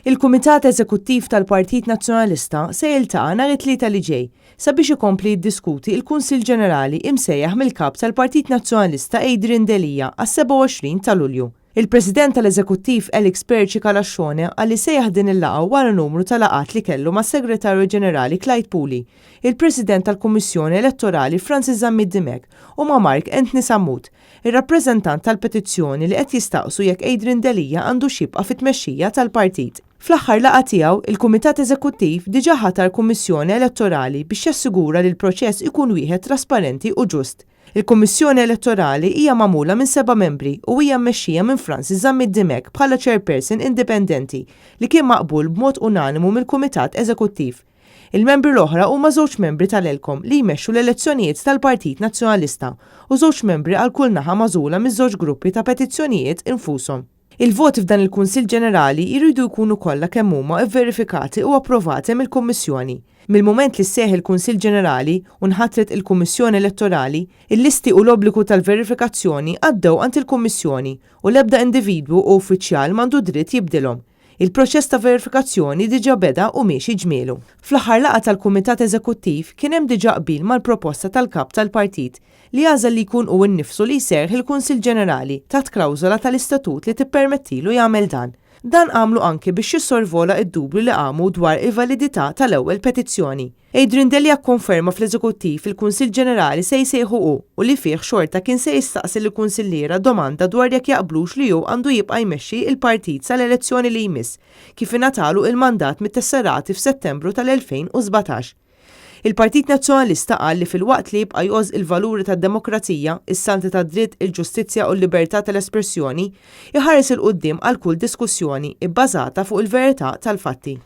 Il-Kumitat Eżekuttiv tal-Partit Nazzjonalista se jiltaqa' nhar it-Tlieta li ġej sabiex ikompli jiddiskuti l-Kunsill Ġenerali imsejjaħ mill-Kap tal-Partit Nazzjonalista Delija għas-27 ta' Lulju. Il-President tal-Eżekuttiv Kalaxxone għalli sejjaħ din il-laqgħa wara numru ta' laqgħat li kellu mas-Segretarju Ġenerali Clyde Puli, il-President tal-Kummissjoni Elettorali Francis Dimek u ma' Mark Anthony Sammut, ir-rappreżentant tal-petizzjoni li qed jistaqsu jekk Delija għandu xibqa' fit-tmexxija tal-partit. Fl-aħħar laqgħa tiegħu, il-Kumitat Eżekuttiv diġà ħatar Kummissjoni Elettorali biex jassigura li l-proċess ikun wieħed trasparenti u ġust. Il-Kummissjoni Elettorali hija magħmula minn 7 membri u hija mmexxija minn Francis Dimek bħala chairperson indipendenti li kien maqbul b'mod unanimu mill-Kumitat Eżekuttiv. Il-membri l-oħra huma żewġ membri tal-Elkom li jmexxu l-elezzjonijiet tal-Partit Nazzjonalista u żewġ membri għal kull naħa magħżula miż-żewġ gruppi ta' petizzjonijiet infushom. Il-voti f'dan il-Kunsill Ġenerali jridu jkunu kollha kemm huma verifikati u approvati mill-Kummissjoni. Mill-mument li sseħħ il-Kunsill Ġenerali u nħattret il-Kummissjoni Elettorali, il-listi u l-obbligu tal-verifikazzjoni għaddew għand il-Kummissjoni u l-ebda individwu u uffiċjal m'għandu dritt jibdilhom. Il-proċess ta' verifikazzjoni diġà beda u miexi ġmielu. Fl-aħħar laqgħa tal-Kumitat Eżekuttiv kien hemm diġà qbil mal-proposta tal-Kap tal-Partit li għażel li jkun hu nnifsu li jserħ il-Kunsill Ġenerali taħt klawżola tal-Istatut li tippermettilu jagħmel dan. Dan għamlu anke biex jissorvola id-dubju li għamu dwar il-validità tal-ewwel petizzjoni. Delija konferma fl-Eżekuttiv il-Kunsill Ġenerali se jsejħu u li fih xorta kien se jistaqsi lill-Kunsilliera domanda dwar jekk jaqblux li hu għandu jibqa' jmexxi il-partit sal-elezzjoni li jmiss kif ingħatalu il-mandat mit-tesserati f'Settembru tal-2017. Il-Partit Nazzjonalista qal li fil-waqt li jibqa' jgħożż il-valuri tad-demokrazija, is-salti tad-dritt, il-ġustizzja u l-libertà tal-espressjoni, iħares il-quddiem għal kull diskussjoni bbażata fuq il-verità tal-fatti.